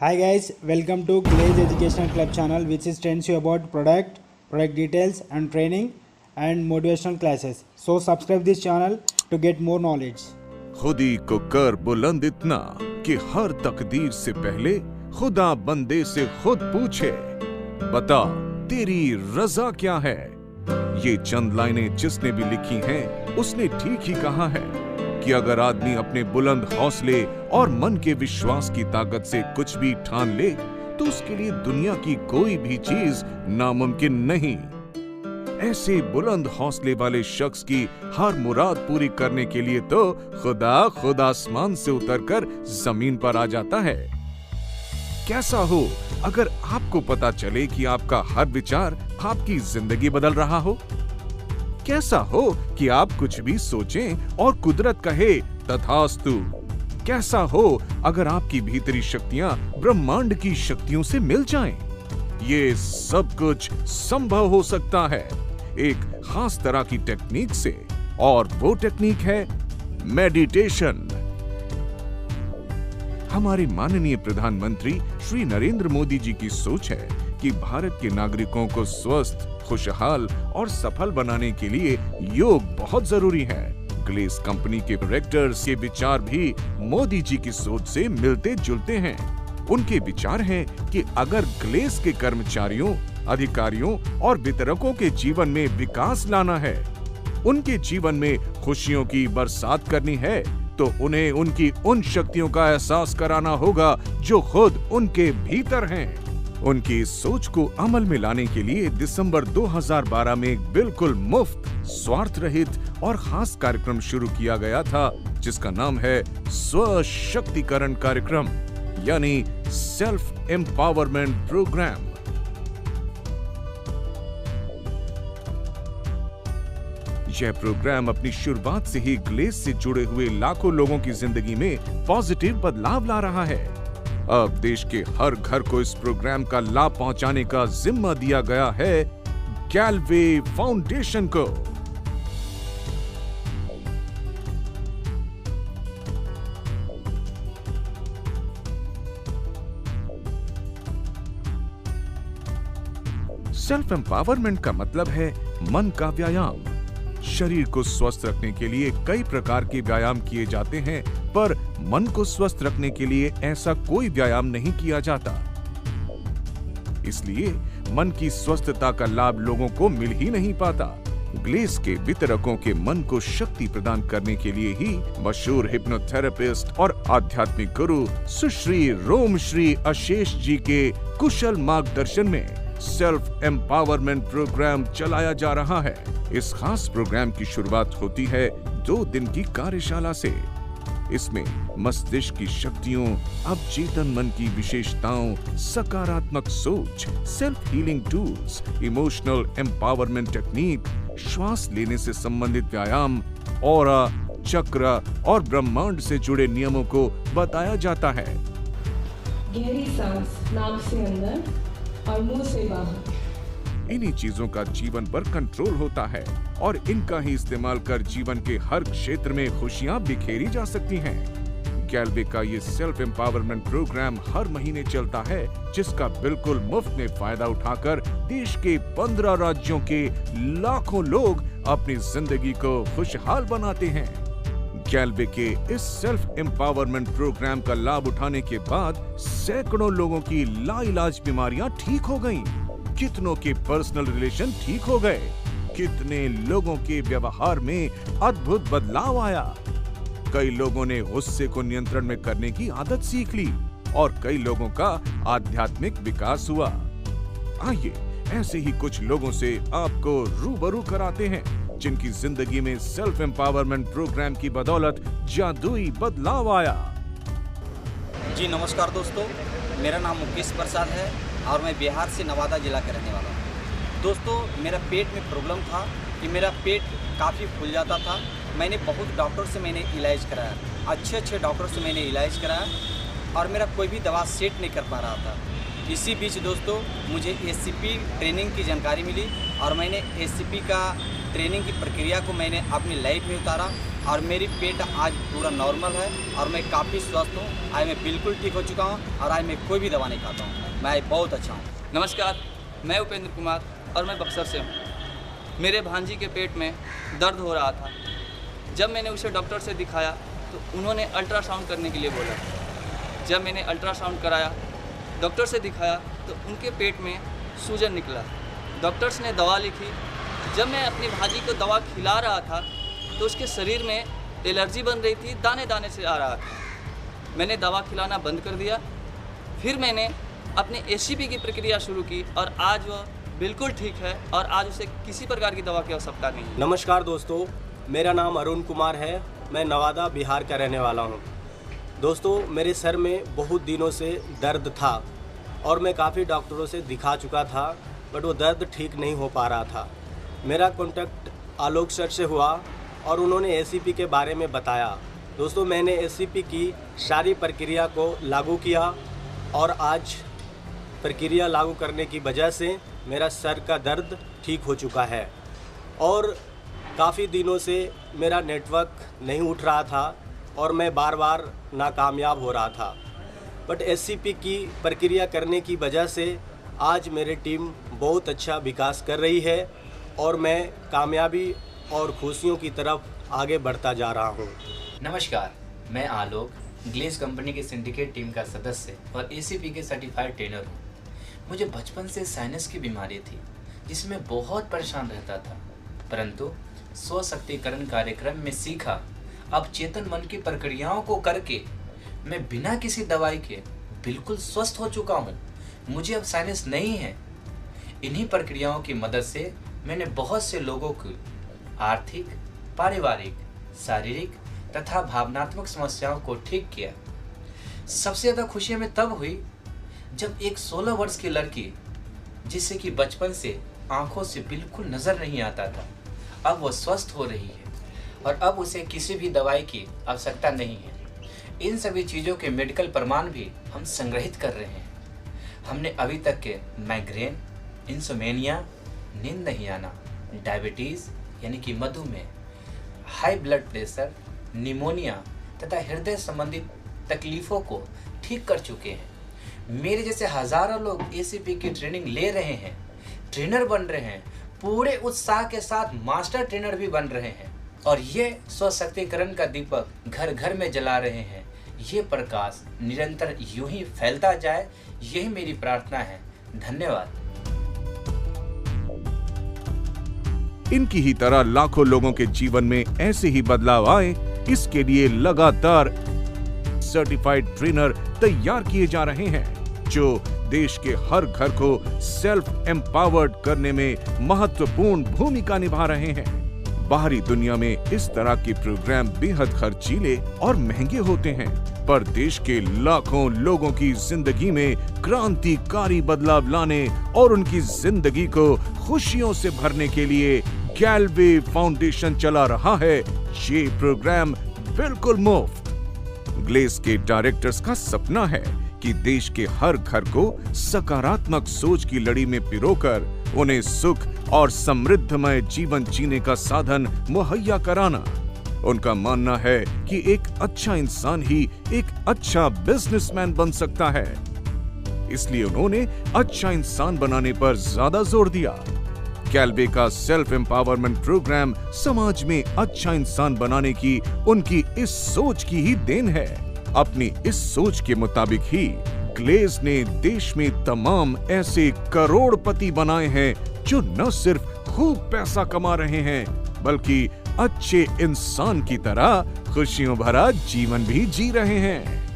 Hi guys, welcome to Glaze Educational Club channel which is tells you about product details and training and motivational classes. So subscribe this channel to get more knowledge. खुदी को कर बुलंद इतना कि हर तकदीर से पहले खुदा बंदे से खुद पूछे, बता तेरी रजा क्या है। ये चंद लाइनें जिसने भी लिखी हैं उसने ठीक ही कहा है कि अगर आदमी अपने बुलंद हौसले और मन के विश्वास की ताकत से कुछ भी ठान ले तो उसके लिए दुनिया की कोई भी चीज नामुमकिन नहीं। ऐसे बुलंद हौसले वाले शख्स की हर मुराद पूरी करने के लिए तो खुद आसमान से उतरकर जमीन पर आ जाता है। कैसा हो अगर आपको पता चले कि आपका हर विचार आपकी जिंदगी बदल रहा हो। कैसा हो कि आप कुछ भी सोचें और कुदरत कहे तथास्तु। कैसा हो अगर आपकी भीतरी शक्तियां ब्रह्मांड की शक्तियों से मिल जाएं। ये सब कुछ संभव हो सकता है एक खास तरह की टेक्निक से, और वो टेक्निक है मेडिटेशन। हमारे माननीय प्रधानमंत्री श्री नरेंद्र मोदी जी की सोच है कि भारत के नागरिकों को स्वस्थ, खुशहाल और सफल बनाने के लिए योग बहुत जरूरी है। ग्लेस कंपनी के डायरेक्टर्स के विचार भी मोदी जी की सोच से मिलते जुलते हैं। उनके विचार हैं कि अगर ग्लेस के कर्मचारियों, अधिकारियों और वितरकों के जीवन में विकास लाना है, उनके जीवन में खुशियों की बरसात करनी है, तो उन्हें उनकी उन शक्तियों का एहसास कराना होगा जो खुद उनके भीतर हैं। उनकी इस सोच को अमल में लाने के लिए दिसंबर 2012 में एक बिल्कुल मुफ्त, स्वार्थ रहित और खास कार्यक्रम शुरू किया गया था जिसका नाम है स्वशक्तिकरण कार्यक्रम, यानी सेल्फ एम्पावरमेंट प्रोग्राम। यह प्रोग्राम अपनी शुरुआत से ही ग्लेस से जुड़े हुए लाखों लोगों की जिंदगी में पॉजिटिव बदलाव ला रहा है। अब देश के हर घर को इस प्रोग्राम का लाभ पहुंचाने का जिम्मा दिया गया है गैल्वे फाउंडेशन को। सेल्फ एम्पावरमेंट का मतलब है मन का व्यायाम। शरीर को स्वस्थ रखने के लिए कई प्रकार के व्यायाम किए जाते हैं, पर मन को स्वस्थ रखने के लिए ऐसा कोई व्यायाम नहीं किया जाता। इसलिए मन की स्वस्थता का लाभ लोगों को मिल ही नहीं पाता। ग्लेस के वितरकों के मन को शक्ति प्रदान करने के लिए ही मशहूर हिप्नोथेरेपिस्ट और आध्यात्मिक गुरु सुश्री रोमश्री अशेष जी के कुशल मार्गदर्शन में सेल्फ एम्पावरमेंट प्रोग्राम चलाया जा रहा है। इस खास प्रोग्राम की शुरुआत होती है 2 दिन की कार्यशाला से। इसमें मस्तिष्क की शक्तियों, अवचेतन मन की विशेषताओं, सकारात्मक सोच, self healing tools, emotional empowerment technique, श्वास लेने से संबंधित व्यायाम, ऑरा, चक्र और ब्रह्मांड से जुड़े नियमों को बताया जाता है। गहरी सांस नाक से अंदर और मुंह से बाहर। इन्हीं चीजों का जीवन पर कंट्रोल होता है और इनका ही इस्तेमाल कर जीवन के हर क्षेत्र में खुशियां बिखेरी जा सकती हैं। गैल्वे का ये सेल्फ एम्पावरमेंट प्रोग्राम हर महीने चलता है, जिसका बिल्कुल मुफ्त में फायदा उठाकर देश के 15 राज्यों के लाखों लोग अपनी जिंदगी को खुशहाल बनाते हैं। गैल्वे के इस सेल्फ एम्पावरमेंट प्रोग्राम का लाभ उठाने के बाद सैकड़ों लोगों की लाइलाज बीमारियां ठीक हो गईं। कितनों के पर्सनल रिलेशन ठीक हो गए, कितने लोगों के व्यवहार में अद्भुत बदलाव आया। कई लोगों ने गुस्से को नियंत्रण में करने की आदत सीख ली और कई लोगों का आध्यात्मिक विकास हुआ। आइए ऐसे ही कुछ लोगों से आपको रूबरू कराते हैं जिनकी जिंदगी में सेल्फ एम्पावरमेंट प्रोग्राम की बदौलत जादुई बदलाव आया। जी नमस्कार दोस्तों, मेरा नाम मुकेश प्रसाद है और मैं बिहार से नवादा जिला का रहने वाला हूँ। दोस्तों, मेरा पेट में प्रॉब्लम था कि मेरा पेट काफ़ी फूल जाता था। मैंने बहुत डॉक्टर से इलाज कराया, अच्छे डॉक्टर से मैंने इलाज कराया और मेरा कोई भी दवा सेट नहीं कर पा रहा था। इसी बीच दोस्तों मुझे एसीपी ट्रेनिंग की जानकारी मिली और मैंने एसीपी का ट्रेनिंग की प्रक्रिया को मैंने अपनी लाइफ में उतारा और मेरी पेट आज पूरा नॉर्मल है और मैं काफ़ी स्वस्थ हूँ। आज मैं बिल्कुल ठीक हो चुका हूँ और आज मैं कोई भी दवा नहीं खाता हूँ। मैं बहुत अच्छा हूँ। नमस्कार, मैं उपेंद्र कुमार और मैं बक्सर से हूँ। मेरे भांजी के पेट में दर्द हो रहा था। जब मैंने उसे डॉक्टर से दिखाया तो उन्होंने अल्ट्रासाउंड करने के लिए बोला। जब मैंने अल्ट्रासाउंड कराया, डॉक्टर से दिखाया तो उनके पेट में सूजन निकला। डॉक्टर्स ने दवा लिखी। जब मैं अपनी भांजी को दवा खिला रहा था तो उसके शरीर में एलर्जी बन रही थी, दाने दाने से आ रहा था। मैंने दवा खिलाना बंद कर दिया। फिर मैंने अपने एसीपी की प्रक्रिया शुरू की और आज वह बिल्कुल ठीक है और आज उसे किसी प्रकार की दवा की आवश्यकता नहीं है। नमस्कार दोस्तों, मेरा नाम अरुण कुमार है। मैं नवादा बिहार का रहने वाला हूं। दोस्तों, मेरे सर में बहुत दिनों से दर्द था और मैं काफ़ी डॉक्टरों से दिखा चुका था, बट वो दर्द ठीक नहीं हो पा रहा था। मेरा कॉन्टैक्ट आलोक सर से हुआ और उन्होंने एसीपी के बारे में बताया। दोस्तों, मैंने एसीपी की सारी प्रक्रिया को लागू किया और आज प्रक्रिया लागू करने की वजह से मेरा सर का दर्द ठीक हो चुका है और काफ़ी दिनों से मेरा नेटवर्क नहीं उठ रहा था और मैं बार बार नाकामयाब हो रहा था। बट एससीपी की प्रक्रिया करने की वजह से आज मेरी टीम बहुत अच्छा विकास कर रही है और मैं कामयाबी और खुशियों की तरफ आगे बढ़ता जा रहा हूँ। नमस्कार, मैं आलोक ग्लेज कंपनी के सिंडिकेट टीम का सदस्य और एसीपी के सर्टिफाइड ट्रेनर हूँ। मुझे बचपन से साइनस की बीमारी थी जिसमें बहुत परेशान रहता था, परंतु स्वशक्तिकरण कार्यक्रम में सीखा। अब चेतन मन की प्रक्रियाओं को करके मैं बिना किसी दवाई के बिल्कुल स्वस्थ हो चुका हूँ। मुझे अब साइनस नहीं है। इन्हीं प्रक्रियाओं की मदद से मैंने बहुत से लोगों की आर्थिक, पारिवारिक, शारीरिक तथा भावनात्मक समस्याओं को ठीक किया। सबसे ज़्यादा खुशी हमें तब हुई जब एक 16 वर्ष की लड़की, जिसे कि बचपन से आंखों से बिल्कुल नज़र नहीं आता था, अब वो स्वस्थ हो रही है और अब उसे किसी भी दवाई की आवश्यकता नहीं है। इन सभी चीज़ों के मेडिकल प्रमाण भी हम संग्रहित कर रहे हैं। हमने अभी तक के माइग्रेन, इंसोमेनिया, नींद नहीं आना, डायबिटीज़ यानी कि मधुमेह, हाई ब्लड प्रेशर, निमोनिया तथा हृदय संबंधित तकलीफ़ों को ठीक कर चुके हैं। मेरे जैसे हज़ारों लोग एसीपी की ट्रेनिंग ले रहे हैं, ट्रेनर बन रहे हैं, पूरे उत्साह के साथ मास्टर ट्रेनर भी बन रहे हैं और ये स्वशक्तिकरण का दीपक घर घर में जला रहे हैं। ये प्रकाश निरंतर यूं ही फैलता जाए, यही मेरी प्रार्थना है। धन्यवाद। इनकी ही तरह लाखों लोगों के जीवन में ऐसे ही बदलाव आए, इसके लिए लगातार सर्टिफाइड ट्रेनर तैयार किए जा रहे हैं जो देश के हर घर को सेल्फ एम्पावर्ड करने में महत्वपूर्ण भूमिका निभा रहे हैं। बाहरी दुनिया में इस तरह के प्रोग्राम बेहद खर्चीले और महंगे होते हैं, पर देश के लाखों लोगों की जिंदगी में क्रांतिकारी बदलाव लाने और उनकी जिंदगी को खुशियों से भरने के लिए गैल्वे फाउंडेशन चला रहा है ये प्रोग्राम बिल्कुल मुफ्त। ग्लेज के डायरेक्टर्स का सपना है कि देश के हर घर को सकारात्मक सोच की लड़ी में पिरोकर उन्हें सुख और समृद्धमय जीवन जीने का साधन मुहैया कराना। उनका मानना है कि एक अच्छा इंसान ही एक अच्छा बिजनेसमैन बन सकता है, इसलिए उन्होंने अच्छा इंसान बनाने पर ज्यादा जोर दिया। गैल्वे का सेल्फ एम्पावरमेंट प्रोग्राम समाज में अच्छा इंसान बनाने की उनकी इस सोच की ही देन है। अपनी इस सोच के मुताबिक ही ग्लेज ने देश में तमाम ऐसे करोड़पति बनाए हैं जो न सिर्फ खूब पैसा कमा रहे हैं बल्कि अच्छे इंसान की तरह खुशियों भरा जीवन भी जी रहे हैं।